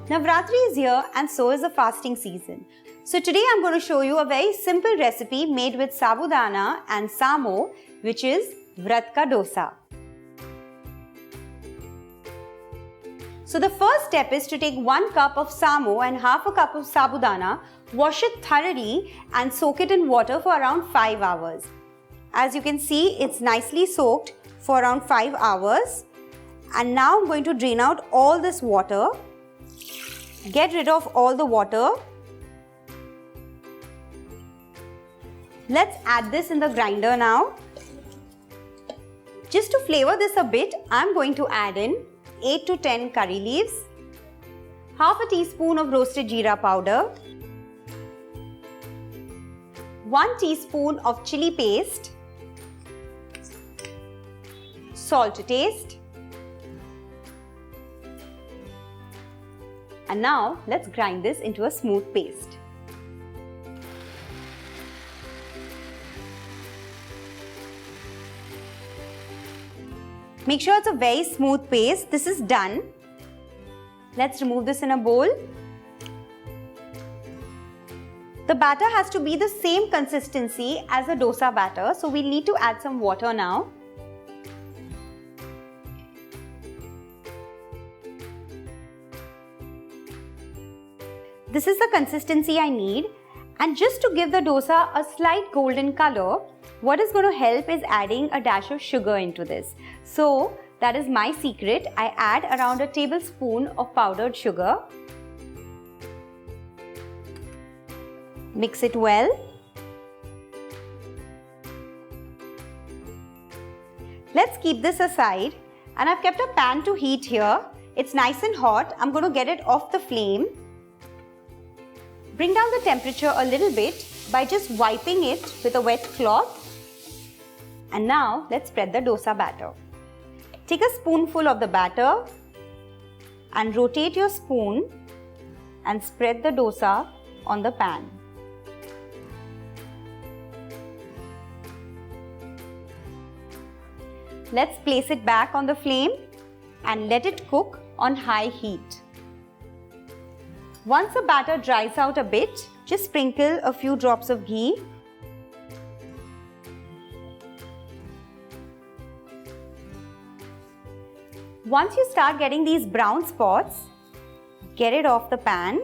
Navratri is here and so is the fasting season. So today I'm going to show you a very simple recipe made with sabudana and samo, which is Vrat ka dosa. So the first step is to take 1 cup of samo and half a cup of sabudana, wash it thoroughly and soak it in water for around 5 hours. As you can see, it's nicely soaked for around 5 hours. And now I'm going to drain out all this water. Get rid of all the water. Let's add this in the grinder now. Just to flavor this a bit, I'm going to add in 8 to 10 curry leaves, half a teaspoon of roasted jeera powder, 1 teaspoon of chili paste, salt to taste. And now let's grind this into a smooth paste. Make sure it's a very smooth paste. This is done. Let's remove this in a bowl. The batter has to be the same consistency as the dosa batter, so we'll need to add some water now. This is the consistency I need, and just to give the dosa a slight golden color, what is going to help is adding a dash of sugar into this. So that is my secret. I add around a tablespoon of powdered sugar. Mix it well. Let's keep this aside, and I've kept a pan to heat here. It's nice and hot. I'm going to get it off the flame. Bring down the temperature a little bit by just wiping it with a wet cloth. And now let's spread the dosa batter. Take a spoonful of the batter and rotate your spoon and spread the dosa on the pan. Let's place it back on the flame and let it cook on high heat. Once the batter dries out a bit, just sprinkle a few drops of ghee. Once you start getting these brown spots, get it off the pan.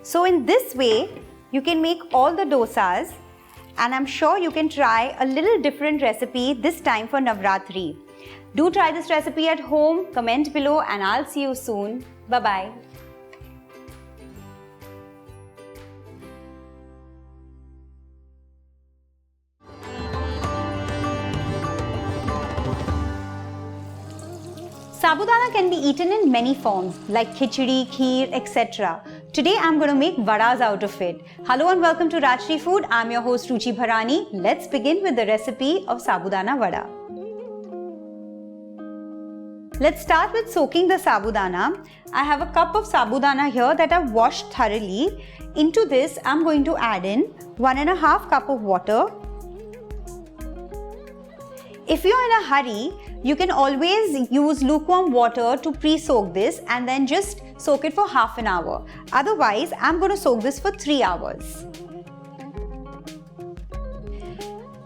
So in this way, you can make all the dosas, and I'm sure you can try a little different recipe this time for Navratri. Do try this recipe at home, comment below, and I'll see you soon. Bye-bye. Sabudana can be eaten in many forms like khichdi, kheer, etc. Today I'm going to make vadas out of it. Hello and welcome to Rajshri Food. I'm your host Ruchi Bharani. Let's begin with the recipe of Sabudana Vada. Let's start with soaking the sabudana. I have a cup of sabudana here that I've washed thoroughly. Into this I'm going to add in 1.5 cup of water. If you're in a hurry, you can always use lukewarm water to pre-soak this and then just soak it for half an hour. Otherwise, I'm going to soak this for 3 hours.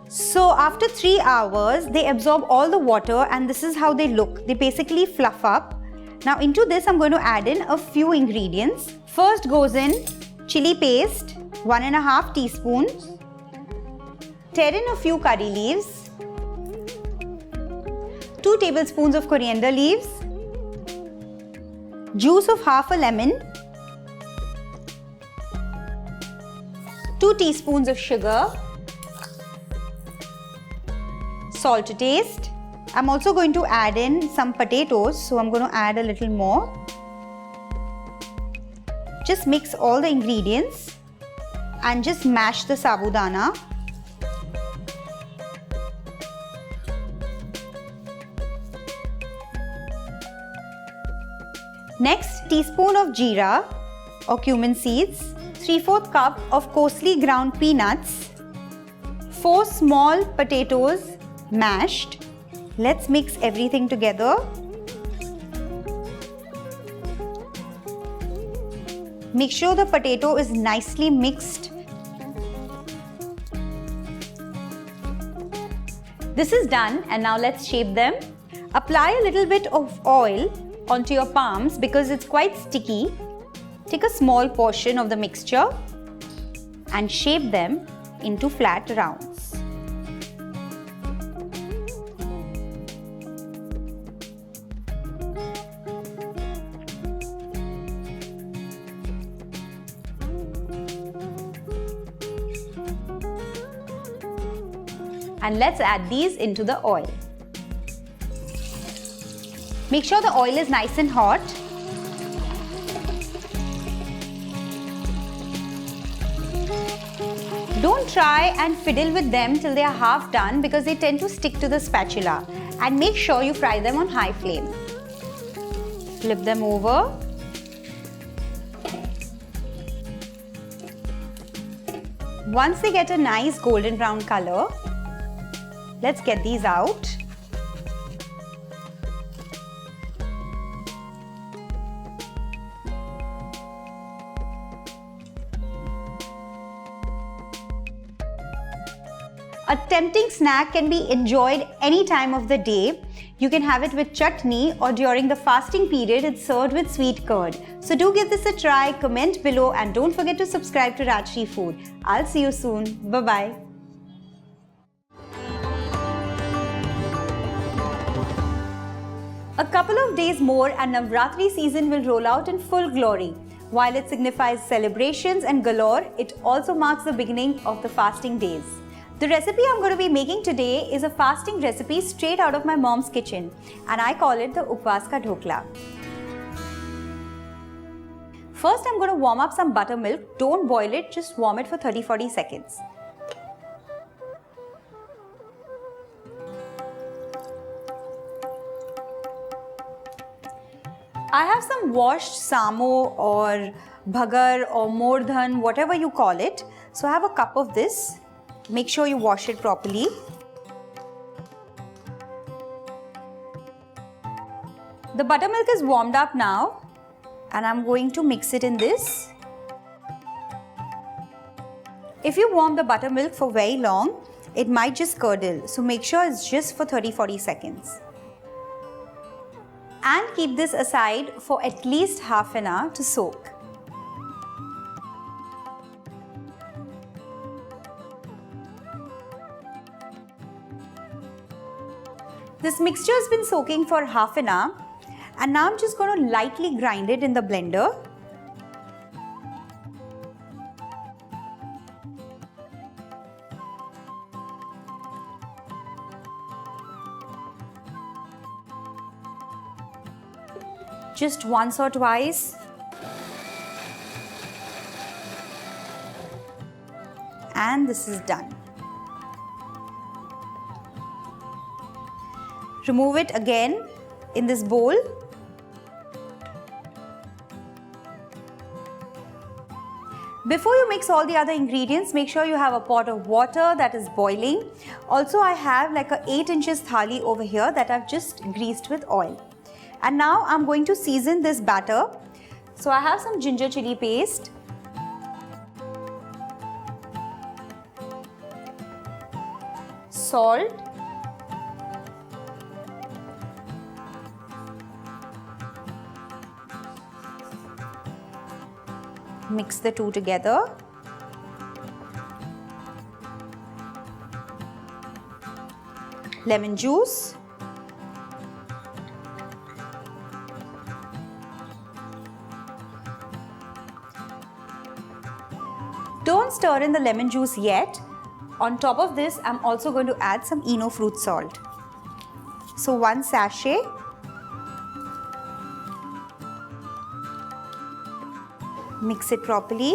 So after 3 hours, they absorb all the water and this is how they look. They basically fluff up. Now into this, I'm going to add in a few ingredients. First goes in chili paste, 1.5 teaspoons. Tear in a few curry leaves. 2 tablespoons of coriander leaves, juice of half a lemon, 2 teaspoons of sugar, salt to taste. I'm also going to add in some potatoes, so I'm going to add a little more. Just mix all the ingredients and just mash the sabudana. Next, teaspoon of jeera or cumin seeds, 3/4 cup of coarsely ground peanuts, 4 small potatoes mashed. Let's mix everything together. Make sure the potato is nicely mixed. This is done, and now let's shape them. Apply a little bit of oil onto your palms because it's quite sticky. Take a small portion of the mixture and shape them into flat rounds. And let's add these into the oil. Make sure the oil is nice and hot. Don't try and fiddle with them till they are half done because they tend to stick to the spatula. And make sure you fry them on high flame. Flip them over. Once they get a nice golden brown color, let's get these out. A tempting snack can be enjoyed any time of the day. You can have it with chutney, or during the fasting period it's served with sweet curd. So do give this a try, comment below, and don't forget to subscribe to Rajshri Food. I'll see you soon. Bye-bye. A couple of days more and Navratri season will roll out in full glory. While it signifies celebrations and galore, it also marks the beginning of the fasting days. The recipe I'm going to be making today is a fasting recipe straight out of my mom's kitchen, and I call it the Upvas Dhokla. First, I'm going to warm up some buttermilk. Don't boil it, just warm it for 30-40 seconds. I have some washed samo or bhagar or mordhan, whatever you call it. So I have a cup of this. Make sure you wash it properly. The buttermilk is warmed up now, and I'm going to mix it in this. If you warm the buttermilk for very long, it might just curdle. So make sure it's just for 30-40 seconds. And keep this aside for at least half an hour to soak. This mixture has been soaking for half an hour, and now I'm just going to lightly grind it in the blender. Just once or twice. And this is done. Remove it again in this bowl. Before you mix all the other ingredients, make sure you have a pot of water that is boiling. Also, I have like a 8 inches thali over here that I've just greased with oil. And now I'm going to season this batter. So I have some ginger chili paste, salt, mix the two together. Lemon juice. Don't stir in the lemon juice yet. On top of this, I'm also going to add some Eno fruit salt. So 1 sachet. Mix it properly.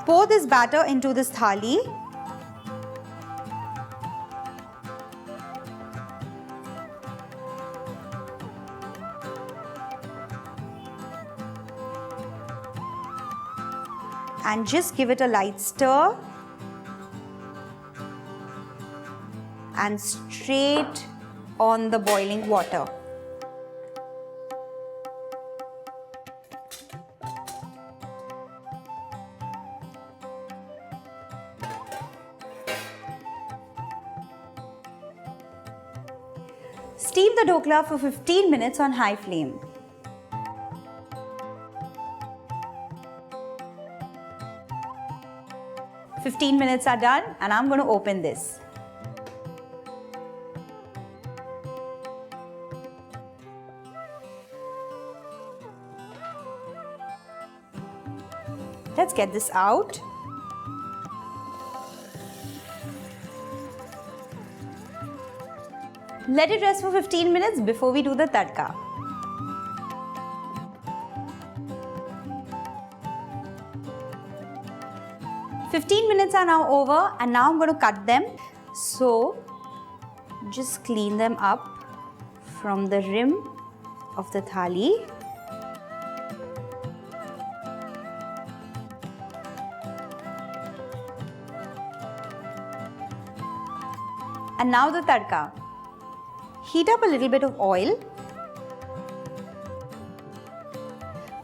Pour this batter into this thali. and just give it a light stir and straight on the boiling water. Steam the dhokla for 15 minutes on high flame. Fifteen minutes are done and I'm going to open this. Let's get this out. Let it rest for 15 minutes before we do the tadka. Fifteen minutes are now over and now I'm going to cut them. So just clean them up from the rim of the thali. And now the tadka. Heat up a little bit of oil.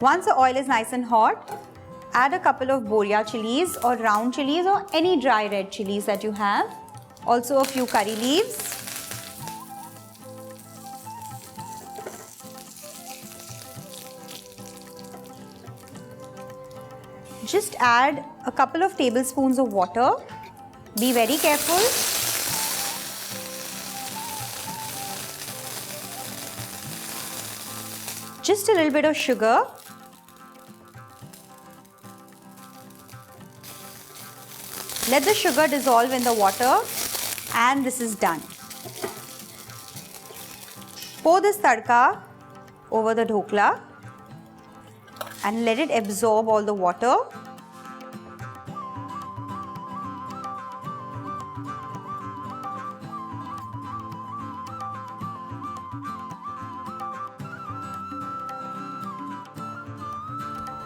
Once the oil is nice and hot, add a couple of boria chilies or round chilies or any dry red chilies that you have. Also a few curry leaves. Just add a couple of tablespoons of water. Be very careful. Just a little bit of sugar. Let the sugar dissolve in the water and this is done. Pour this tadka over the dhokla and let it absorb all the water.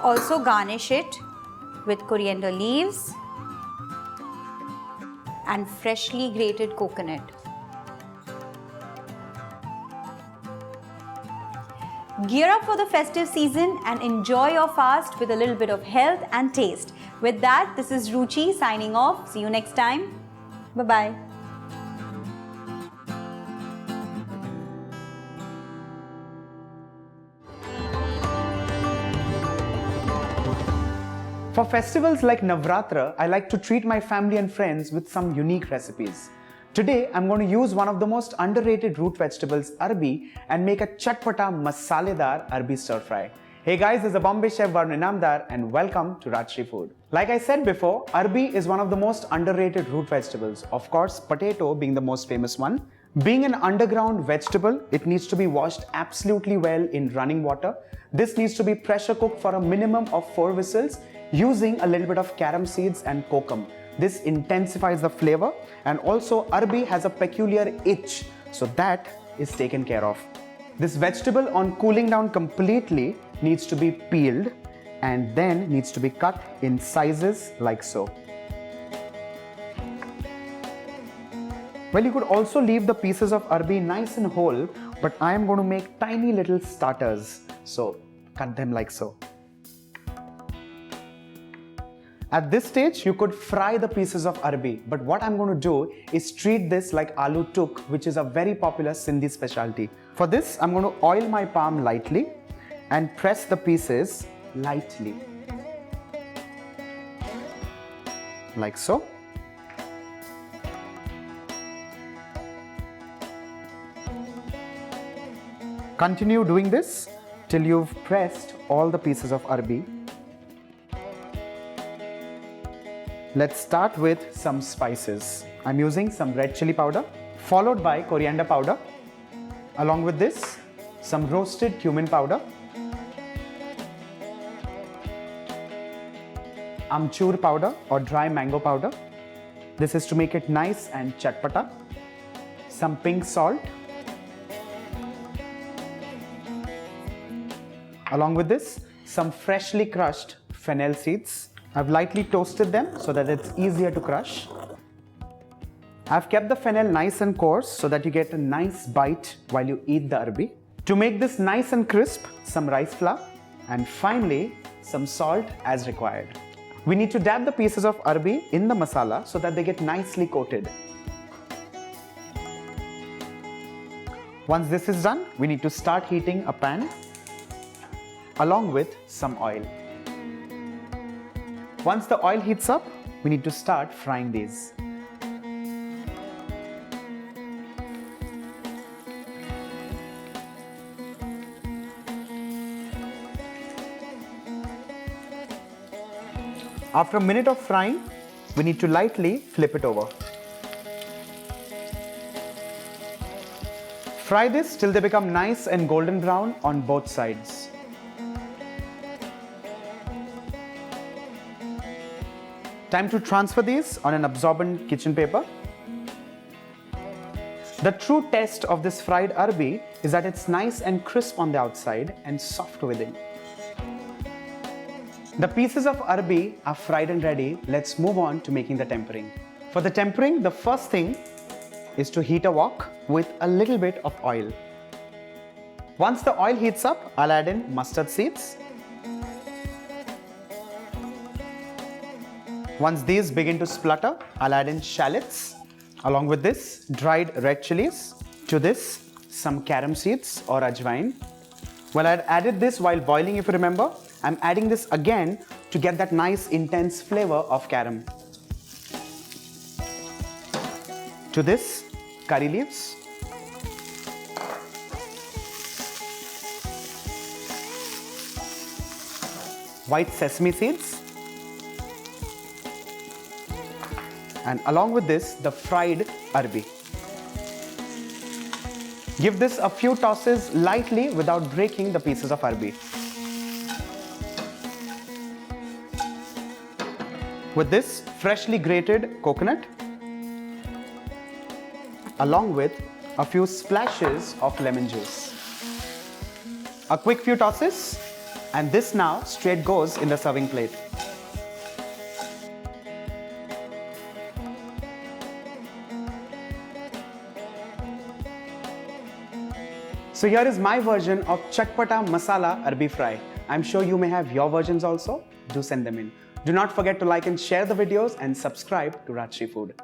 Also garnish it with coriander leaves and freshly grated coconut. Gear up for the festive season and enjoy your fast with a little bit of health and taste. With that, this is Ruchi signing off. See you next time. Bye-bye. For festivals like Navratra, I like to treat my family and friends with some unique recipes. Today, I'm going to use one of the most underrated root vegetables, Arbi, and make a chatpata masaledar Arbi Stir Fry. Hey guys, this is Bombay chef Varun Inamdar and welcome to Rajshri Food. Like I said before, Arbi is one of the most underrated root vegetables. Of course, potato being the most famous one. Being an underground vegetable, it needs to be washed absolutely well in running water. This needs to be pressure cooked for a minimum of 4 whistles using a little bit of carom seeds and kokum. This intensifies the flavor, and also Arbi has a peculiar itch, so that is taken care of. This vegetable, on cooling down completely, needs to be peeled and then needs to be cut in sizes like so. Well, you could also leave the pieces of Arbi nice and whole, but I am going to make tiny little starters, so cut them like so. At this stage, you could fry the pieces of Arbi, but what I'm going to do is treat this like Aloo tuk, which is a very popular Sindhi specialty. For this, I'm going to oil my palm lightly and press the pieces lightly, like so. Continue doing this till you've pressed all the pieces of Arbi. Let's start with some spices. I'm using some red chili powder, followed by coriander powder. Along with this, some roasted cumin powder, amchur powder or dry mango powder. This is to make it nice and chatpata. Some pink salt. Along with this, some freshly crushed fennel seeds. I've lightly toasted them so that it's easier to crush. I've kept the fennel nice and coarse so that you get a nice bite while you eat the arbi. To make this nice and crisp, some rice flour and finally some salt as required. We need to dab the pieces of arbi in the masala so that they get nicely coated. Once this is done, we need to start heating a pan along with some oil. Once the oil heats up, we need to start frying these. After a minute of frying, we need to lightly flip it over. Fry this till they become nice and golden brown on both sides. Time to transfer these on an absorbent kitchen paper. The true test of this fried arbi is that it's nice and crisp on the outside and soft within. The pieces of arbi are fried and ready. Let's move on to making the tempering. For the tempering, the first thing is to heat a wok with a little bit of oil. Once the oil heats up, I'll add in mustard seeds. Once these begin to splutter, I'll add in shallots. Along with this, dried red chilies. To this, some carom seeds or ajwain. Well, I'd added this while boiling, if you remember. I'm adding this again to get that nice intense flavor of carom. To this, curry leaves. White sesame seeds. And along with this, the fried arbi. Give this a few tosses lightly without breaking the pieces of arbi. With this, freshly grated coconut, along with a few splashes of lemon juice. A quick few tosses, and this now straight goes in the serving plate. So here is my version of Chatpata Masala Arbi Fry. I'm sure you may have your versions also. Do send them in. Do not forget to like and share the videos and subscribe to Rajshri Food.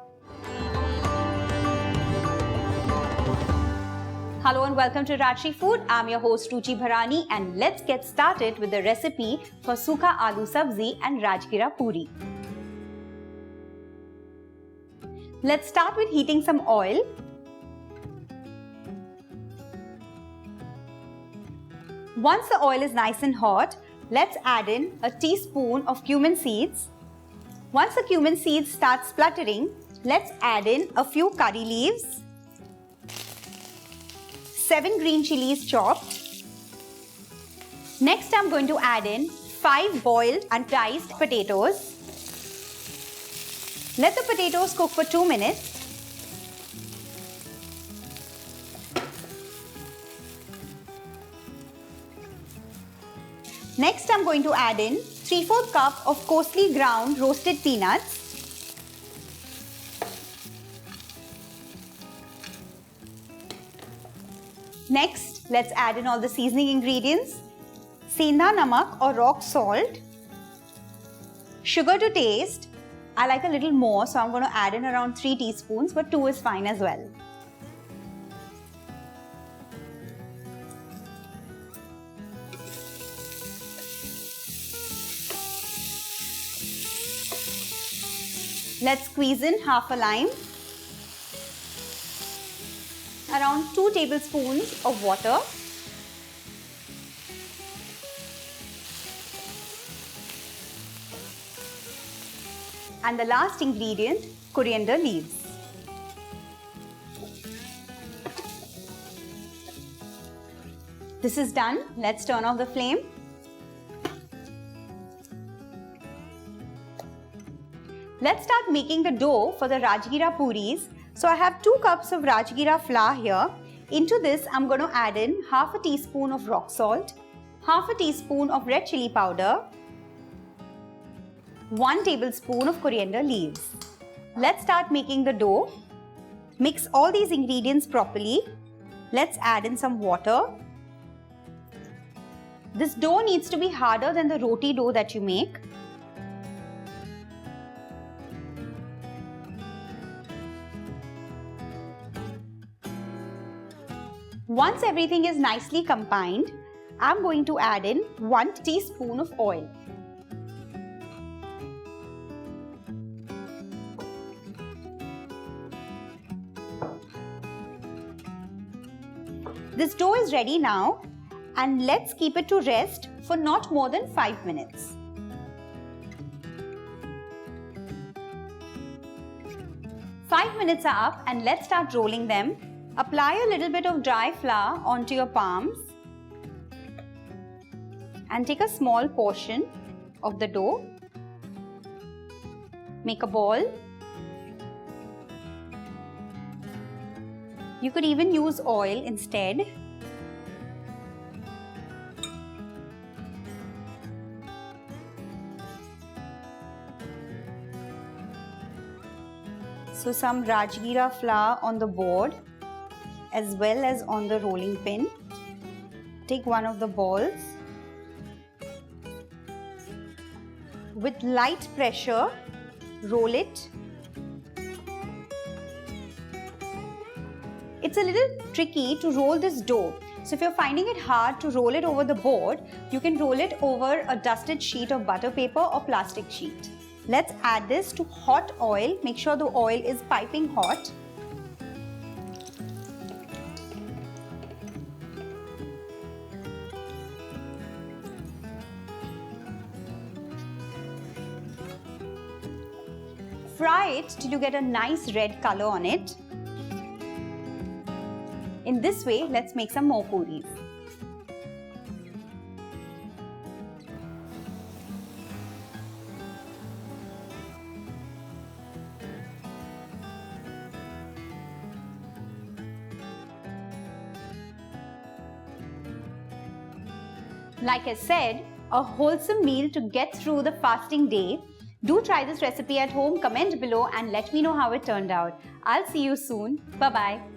Hello and welcome to Rajshri Food. I'm your host Ruchi Bharani and let's get started with the recipe for Sukha Aloo Sabzi and Rajgira Puri. Let's start with heating some oil. Once the oil is nice and hot, let's add in a teaspoon of cumin seeds. Once the cumin seeds start spluttering, let's add in a few curry leaves, 7 green chilies chopped. Next, I'm going to add in 5 boiled and diced potatoes. Let the potatoes cook for 2 minutes. Next, I'm going to add in 3/4 cup of coarsely ground roasted peanuts. Next, let's add in all the seasoning ingredients. Sendha namak or rock salt. Sugar to taste. I like a little more, so I'm going to add in around 3 teaspoons, but 2 is fine as well. Let's squeeze in half a lime, around 2 tablespoons of water, and the last ingredient, coriander leaves. This is done. Let's turn off the flame. Let's start making the dough for the Rajgira puris. So I have 2 cups of Rajgira flour here. Into this, I'm going to add in half a teaspoon of rock salt, half a teaspoon of red chili powder, 1 tablespoon of coriander leaves. Let's start making the dough. Mix all these ingredients properly. Let's add in some water. This dough needs to be harder than the roti dough that you make. Once everything is nicely combined, I'm going to add in 1 teaspoon of oil. This dough is ready now, and let's keep it to rest for not more than 5 minutes. Five minutes are up, and let's start rolling them. Apply a little bit of dry flour onto your palms and take a small portion of the dough. Make a ball. You could even use oil instead. So some Rajgira flour on the board as well as on the rolling pin. Take one of the balls. With light pressure, roll it. It's a little tricky to roll this dough. So if you're finding it hard to roll it over the board, you can roll it over a dusted sheet of butter paper or plastic sheet. Let's add this to hot oil. Make sure the oil is piping hot. Fry it till you get a nice red color on it. In this way, let's make some more puris. Like I said, a wholesome meal to get through the fasting day. Do try this recipe at home, comment below and let me know how it turned out. I'll see you soon. Bye-bye.